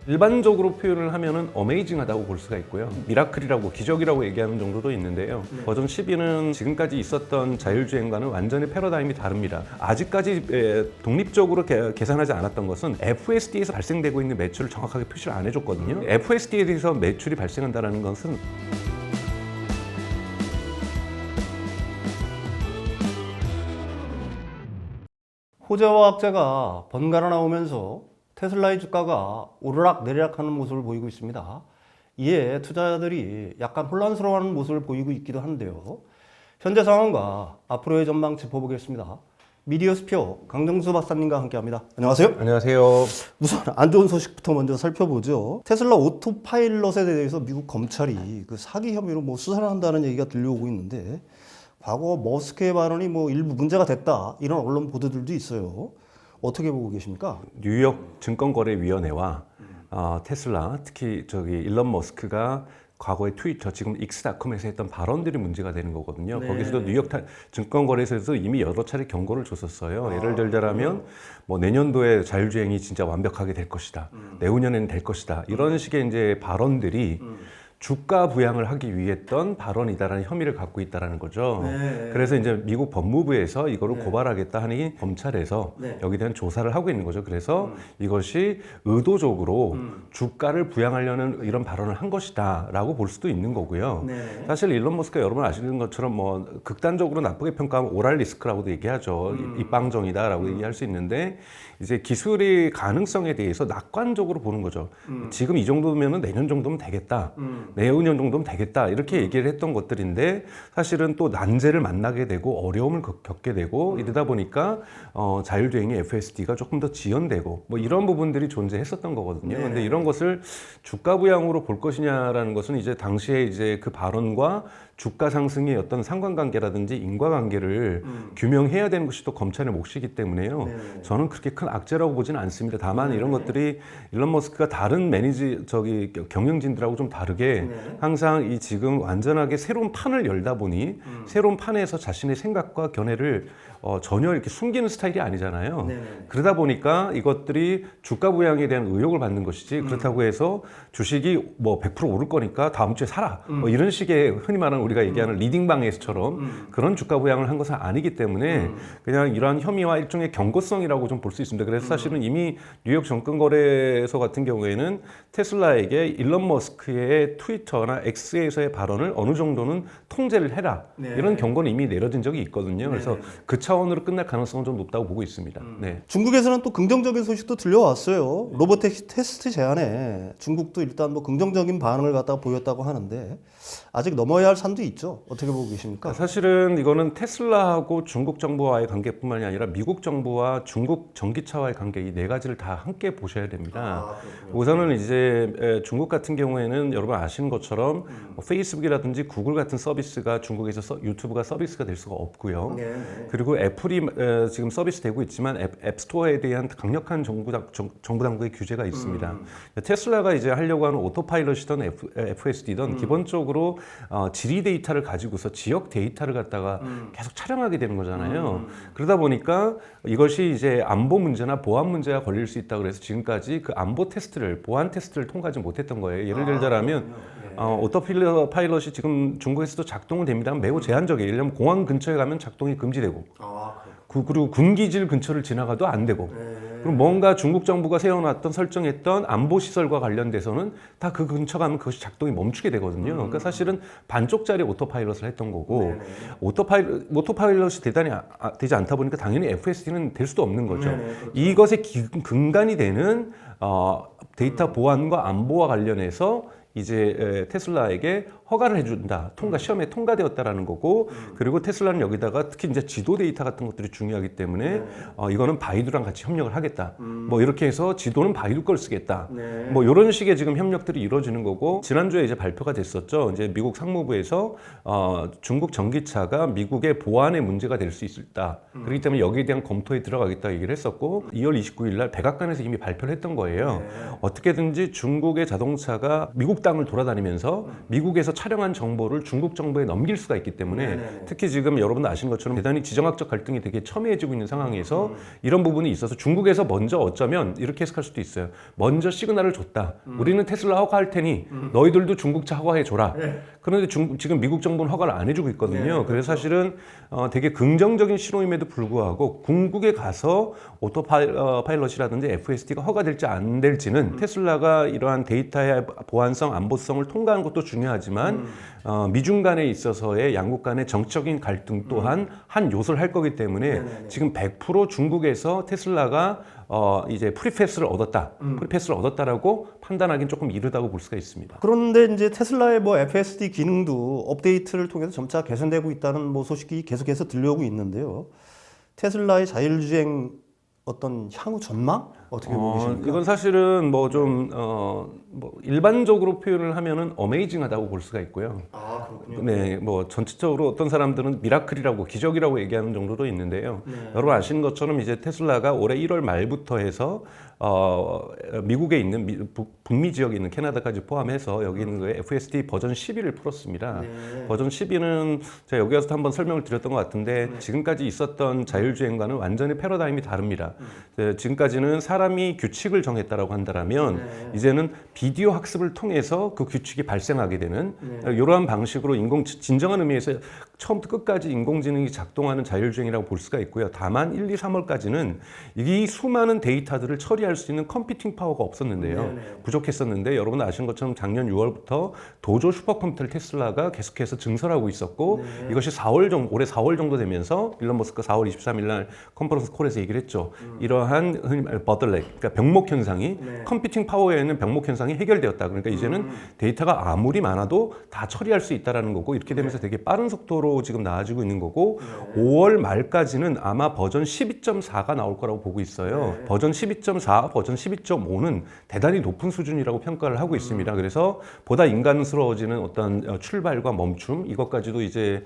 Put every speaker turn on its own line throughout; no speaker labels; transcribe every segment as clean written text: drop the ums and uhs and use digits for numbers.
일반적으로 표현을 하면은 어메이징하다고 볼 수가 있고요. 미라클이라고 기적이라고 얘기하는 정도도 있는데요. 버전 12는 지금까지 있었던 자율주행과는 완전히 패러다임이 다릅니다. 아직까지 독립적으로 계산하지 않았던 것은 FSD에서 발생되고 있는 매출을 정확하게 표시를 안 해줬거든요. FSD에 대해서 매출이 발생한다는 것은
호재와 악재가 번갈아 나오면서 테슬라의 주가가 오르락 내리락하는 모습을 보이고 있습니다. 이에 투자자들이 약간 혼란스러워하는 모습을 보이고 있기도 한데요. 현재 상황과 앞으로의 전망 짚어보겠습니다. 미디어스피어 강정수 박사님과 함께합니다. 안녕하세요.
안녕하세요.
우선 안 좋은 소식부터 먼저 살펴보죠. 테슬라 오토파일럿에 대해서 미국 검찰이 그 사기 혐의로 수사를 한다는 얘기가 들려오고 있는데 과거 머스크의 발언이 일부 문제가 됐다 이런 언론 보도들도 있어요. 어떻게 보고 계십니까?
뉴욕 증권거래위원회와 테슬라, 특히 일론 머스크가 과거에 트위터, 지금 익스닷컴에서 했던 발언들이 문제가 되는 거거든요.
네.
거기서도 뉴욕 증권거래소에서 이미 여러 차례 경고를 줬었어요. 예를 들자면 내년도에 자율주행이 진짜 완벽하게 될 것이다. 내후년에는 될 것이다. 이런 식의 이제 발언들이 주가 부양을 하기 위했던 발언이다라는 혐의를 갖고 있다라는 거죠.
네.
그래서 이제 미국 법무부에서 이거를 고발하겠다 하니 검찰에서
네.
여기에 대한 조사를 하고 있는 거죠. 그래서 이것이 의도적으로 주가를 부양하려는 이런 발언을 한 것이다라고 볼 수도 있는 거고요.
네.
사실 일론 머스크가 여러분 아시는 것처럼 극단적으로 나쁘게 평가하면 오랄 리스크라고도 얘기하죠. 입방정이다라고 얘기할 수 있는데 이제 기술의 가능성에 대해서 낙관적으로 보는 거죠. 지금 이 정도면은 내년 정도면 되겠다. 내후년 정도면 되겠다. 이렇게 얘기를 했던 것들인데 사실은 또 난제를 만나게 되고 어려움을 겪게 되고 이러다 보니까 자율주행의 FSD가 조금 더 지연되고 이런 부분들이 존재했었던 거거든요. 근데 이런 것을 주가 부양으로 볼 것이냐라는 것은 이제 당시에 이제 그 발언과 주가 상승의 어떤 상관관계라든지 인과관계를 규명해야 되는 것이 또 검찰의 몫이기 때문에요. 저는 그렇게 큰 악재라고 보지는 않습니다. 다만 이런 것들이 일론 머스크가 다른 경영진들하고 좀 다르게 항상 이 지금 완전하게 새로운 판을 열다 보니 새로운 판에서 자신의 생각과 견해를 전혀 이렇게 숨기는 스타일이 아니잖아요. 그러다 보니까 이것들이 주가 부양에 대한 의혹을 받는 것이지 그렇다고 해서 주식이 100% 오를 거니까 다음 주에 사라. 이런 식의 흔히 말하는 우리가 얘기하는 리딩방에서처럼 그런 주가 부양을 한 것은 아니기 때문에 그냥 이러한 혐의와 일종의 경고성이라고 좀 볼 수 있습니다. 그래서 사실은 이미 뉴욕 증권거래소 같은 경우에는 테슬라에게 일론 머스크의 트위터나 X에서의 발언을 어느 정도는 통제를 해라. 이런 경고는 이미 내려진 적이 있거든요. 그래서 그 차원으로 끝날 가능성은 좀 높다고 보고 있습니다. 네.
중국에서는 또 긍정적인 소식도 들려왔어요. 로보택시 테스트 제안에 중국도 일단 긍정적인 반응을 갖다가 보였다고 하는데 아직 넘어야 할 산도 있죠. 어떻게 보고 계십니까?
사실은 이거는 테슬라하고 중국 정부와의 관계뿐만이 아니라 미국 정부와 중국 전기차와의 관계 이 네 가지를 다 함께 보셔야 됩니다. 우선은 이제 중국 같은 경우에는 여러분 아시는 것처럼 페이스북이라든지 구글 같은 서비스가 중국에서 유튜브가 서비스가 될 수가 없고요. 그리고 애플이 지금 서비스 되고 있지만 앱스토어에 대한 강력한 정부 당국의 규제가 있습니다. 테슬라가 이제 하려고 하는 오토파일럿이든 FSD든 기본적으로 지리 데이터를 가지고서 지역 데이터를 갖다가 계속 촬영하게 되는 거잖아요. 그러다 보니까 이것이 이제 안보 문제나 보안 문제가 걸릴 수 있다 그래서 지금까지 그 안보 테스트를 보안 테스트를 통과하지 못했던 거예요. 예를 들자면 오토파일럿이 지금 중국에서도 작동은 됩니다만 매우 제한적이에요. 예를 들면 공항 근처에 가면 작동이 금지되고 그리고 군기질 근처를 지나가도 안 되고 그리고 뭔가 중국 정부가 세워놨던 설정했던 안보시설과 관련돼서는 다 그 근처 가면 그것이 작동이 멈추게 되거든요. 그러니까 사실은 반쪽짜리 오토파일럿을 했던 거고 오토파일럿이 대단히 되지 않다 보니까 당연히 FSD는 될 수도 없는 거죠.
그렇죠.
이것의 근간이 되는 데이터 보안과 안보와 관련해서 이제 테슬라에게 허가를 해준다. 시험에 통과되었다라는 거고, 그리고 테슬라는 여기다가 특히 이제 지도 데이터 같은 것들이 중요하기 때문에 이거는 바이두랑 같이 협력을 하겠다. 이렇게 해서 지도는 바이두 걸 쓰겠다. 이런 식의 지금 협력들이 이루어지는 거고, 지난주에 이제 발표가 됐었죠. 이제 미국 상무부에서 중국 전기차가 미국의 보안에 문제가 될 수 있다. 그렇기 때문에 여기에 대한 검토에 들어가겠다 얘기를 했었고, 2월 29일 날 백악관에서 이미 발표를 했던 거예요. 어떻게든지 중국의 자동차가 미국 땅을 돌아다니면서 미국에서 촬영한 정보를 중국 정부에 넘길 수가 있기 때문에 특히 지금 여러분도 아시는 것처럼 대단히 지정학적 갈등이 되게 첨예해지고 있는 상황에서 이런 부분이 있어서 중국에서 먼저 어쩌면 이렇게 해석할 수도 있어요. 먼저 시그널을 줬다. 우리는 테슬라 허가할 테니 너희들도 중국차 허가해줘라. 그런데 지금 미국 정부는 허가를 안 해주고 있거든요. 그래서 사실은 되게 긍정적인 신호임에도 불구하고 궁극에 가서 오토파일럿이라든지 FSD가 허가될지 안 될지는 테슬라가 이러한 데이터의 보안성, 안보성을 통과하는 것도 중요하지만 미중 간에 있어서의 양국 간의 정치적인 갈등 또한 한 요소를 할 거기 때문에 지금 100% 중국에서 테슬라가 이제 프리패스를 얻었다라고 판단하기는 조금 이르다고 볼 수가 있습니다.
그런데 이제 테슬라의 뭐 FSD 기능도 업데이트를 통해서 점차 개선되고 있다는 뭐 소식이 계속해서 들려오고 있는데요. 테슬라의 자율주행 어떤 향후 전망 어떻게 보고 계십니까?
이건 사실은 뭐 좀 일반적으로 표현을 하면은 어메이징하다고 볼 수가 있고요.
아, 그렇군요.
네, 뭐 전체적으로 어떤 사람들은 미라클이라고 기적이라고 얘기하는 정도도 있는데요. 여러분 아시는 것처럼 이제 테슬라가 올해 1월 말부터 해서 미국에 있는 북미 지역에 있는 캐나다까지 포함해서 여기 있는 그 FSD 버전 12를 풀었습니다. 버전 12는 제가 여기 와서 한번 설명을 드렸던 것 같은데 지금까지 있었던 자율주행과는 완전히 패러다임이 다릅니다. 지금까지는 사람이 규칙을 정했다라고 한다면 이제는 비디오 학습을 통해서 그 규칙이 발생하게 되는 이러한 방식으로 진정한 의미에서 처음부터 끝까지 인공지능이 작동하는 자율주행이라고 볼 수가 있고요. 다만 1, 2, 3월까지는 이 수많은 데이터들을 처리할 수 있는 컴퓨팅 파워가 없었는데요. 부족했었는데 여러분 아시는 것처럼 작년 6월부터 도조 슈퍼컴퓨터를 테슬라가 계속해서 증설하고 있었고 이것이 올해 4월 정도 되면서 일론 머스크가 4월 23일 날 컨퍼런스 콜에서 얘기를 했죠. 이러한 흔히 말해 버틀렉, 그러니까 병목 현상이 컴퓨팅 파워에 있는 병목 현상이 해결되었다. 그러니까 이제는 데이터가 아무리 많아도 다 처리할 수 있다라는 거고 이렇게 되면서 되게 빠른 속도로 지금 나아지고 있는 거고 5월 말까지는 아마 버전 12.4가 나올 거라고 보고 있어요. 버전 12.4, 버전 12.5는 대단히 높은 수준이라고 평가를 하고 있습니다. 그래서 보다 인간스러워지는 어떤 출발과 멈춤 이것까지도 이제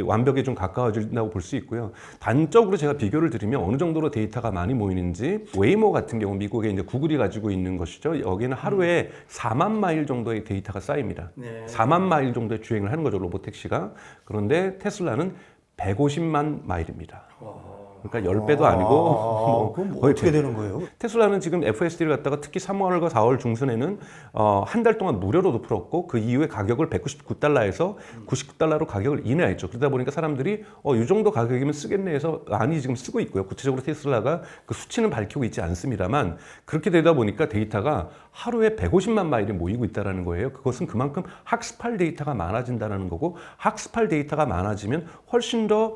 완벽에 좀 가까워진다고 볼 수 있고요. 단적으로 제가 비교를 드리면 어느 정도로 데이터가 많이 모이는지 웨이모 같은 경우 미국에 이제 구글이 가지고 있는 것이죠. 여기는 하루에 4만 마일 정도의 데이터가 쌓입니다. 4만 마일 정도의 주행을 하는 거죠, 로보택시가. 그런데 테슬라는 150만 마일입니다. 그러니까 10배도 아니고 뭐
그럼
거의
어떻게 되는 거예요?
테슬라는 지금 FSD를 갖다가 특히 3월과 4월 중순에는 한 달 동안 무료로도 풀었고 그 이후에 가격을 199달러에서 99달러로 가격을 인하했죠. 그러다 보니까 사람들이 이 정도 가격이면 쓰겠네 해서 많이 지금 쓰고 있고요. 구체적으로 테슬라가 그 수치는 밝히고 있지 않습니다만 그렇게 되다 보니까 데이터가 하루에 150만 마일이 모이고 있다는 거예요. 그것은 그만큼 학습할 데이터가 많아진다는 거고 학습할 데이터가 많아지면 훨씬 더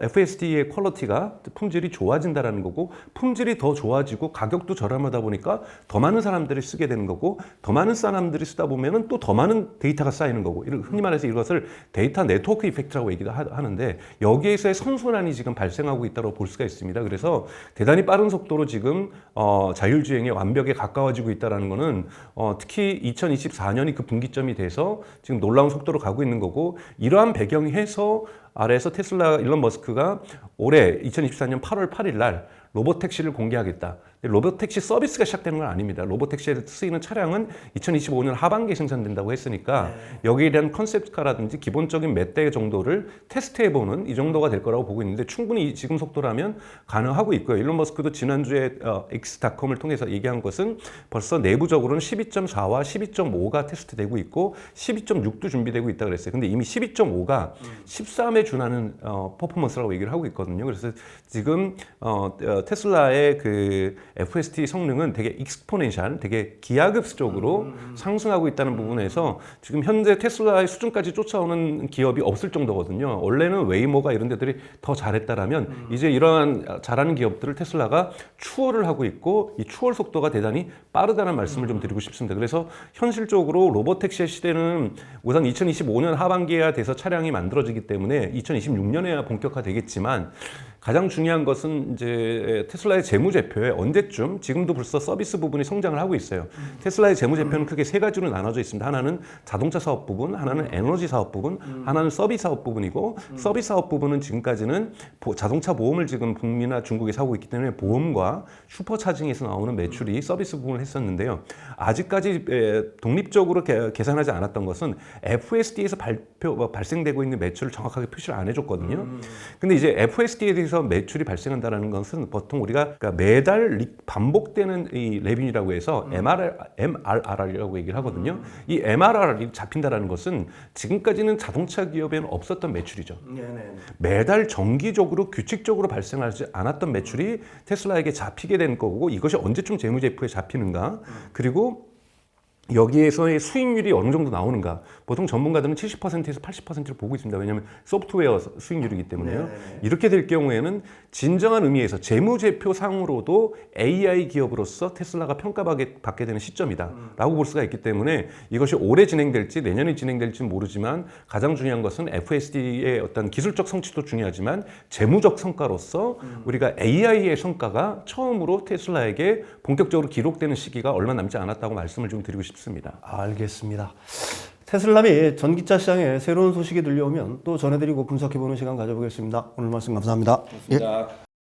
FSD의 퀄리티가 품질이 좋아진다는 거고 품질이 더 좋아지고 가격도 저렴하다 보니까 더 많은 사람들이 쓰게 되는 거고 더 많은 사람들이 쓰다 보면은 또 더 많은 데이터가 쌓이는 거고 흔히 말해서 이것을 데이터 네트워크 이펙트라고 얘기도 하는데 여기에서의 선순환이 지금 발생하고 있다고 볼 수가 있습니다. 그래서 대단히 빠른 속도로 지금 자율주행의 완벽에 가까워지고 있다는 거는 특히 2024년이 그 분기점이 돼서 지금 놀라운 속도로 가고 있는 거고 이러한 배경이 해서 아래에서 테슬라 일론 머스크가 올해 2024년 8월 8일 날 로보택시를 공개하겠다. 로보택시 서비스가 시작되는 건 아닙니다. 로보택시에 쓰이는 차량은 2025년 하반기에 생산된다고 했으니까 여기에 대한 컨셉카라든지 기본적인 몇 대 정도를 테스트해보는 이 정도가 될 거라고 보고 있는데 충분히 지금 속도라면 가능하고 있고요. 일론 머스크도 지난주에 X닷컴을 통해서 얘기한 것은 벌써 내부적으로는 12.4와 12.5가 테스트되고 있고 12.6도 준비되고 있다고 그랬어요. 근데 이미 12.5가 13에 준하는 퍼포먼스라고 얘기를 하고 있거든요. 그래서 지금 테슬라의 그 FSD 성능은 되게 익스포넨셜, 되게 기하급수적으로 상승하고 있다는 부분에서 지금 현재 테슬라의 수준까지 쫓아오는 기업이 없을 정도거든요. 원래는 웨이모가 이런 데들이 더 잘했다라면 이제 이러한 잘하는 기업들을 테슬라가 추월을 하고 있고 이 추월 속도가 대단히 빠르다는 말씀을 좀 드리고 싶습니다. 그래서 현실적으로 로보택시의 시대는 우선 2025년 하반기에야 돼서 차량이 만들어지기 때문에 2026년에야 본격화되겠지만 가장 중요한 것은 이제 테슬라의 재무제표에 언제쯤 지금도 벌써 서비스 부분이 성장을 하고 있어요. 테슬라의 재무제표는 크게 세 가지로 나눠져 있습니다. 하나는 자동차 사업 부분, 하나는 에너지 사업 부분, 하나는 서비스 사업 부분이고 서비스 사업 부분은 지금까지는 자동차 보험을 지금 북미나 중국에 사고 있기 때문에 보험과 슈퍼차징에서 나오는 매출이 서비스 부분을 했었는데요. 아직까지 독립적으로 계산하지 않았던 것은 FSD에서 발생되고 있는 매출을 정확하게 표시를 안 해줬거든요. 근데 이제 FSD에 대해서 매출이 발생한다는 것은 보통 우리가 그러니까 매달 반복되는 이 레빈이라고 해서 MRR이라고 얘기를 하거든요. 이 MRR이 잡힌다는 것은 지금까지는 자동차 기업에는 없었던 매출이죠. 매달 정기적으로 규칙적으로 발생하지 않았던 매출이 테슬라에게 잡히게 된 거고 이것이 언제쯤 재무제표에 잡히는가 그리고 여기에서의 수익률이 어느 정도 나오는가. 보통 전문가들은 70%에서 80%를 보고 있습니다. 왜냐하면 소프트웨어 수익률이기 때문에요. 이렇게 될 경우에는 진정한 의미에서 재무제표상으로도 AI 기업으로서 테슬라가 평가받게 되는 시점이다 라고 볼 수가 있기 때문에 이것이 올해 진행될지 내년에 진행될지 모르지만 가장 중요한 것은 FSD의 어떤 기술적 성취도 중요하지만 재무적 성과로서 우리가 AI의 성과가 처음으로 테슬라에게 본격적으로 기록되는 시기가 얼마 남지 않았다고 말씀을 좀 드리고 싶습니다.
알겠습니다. 테슬라 및 전기차 시장에 새로운 소식이 들려오면 또 전해드리고 분석해보는 시간 가져보겠습니다. 오늘 말씀 감사합니다.
고맙습니다.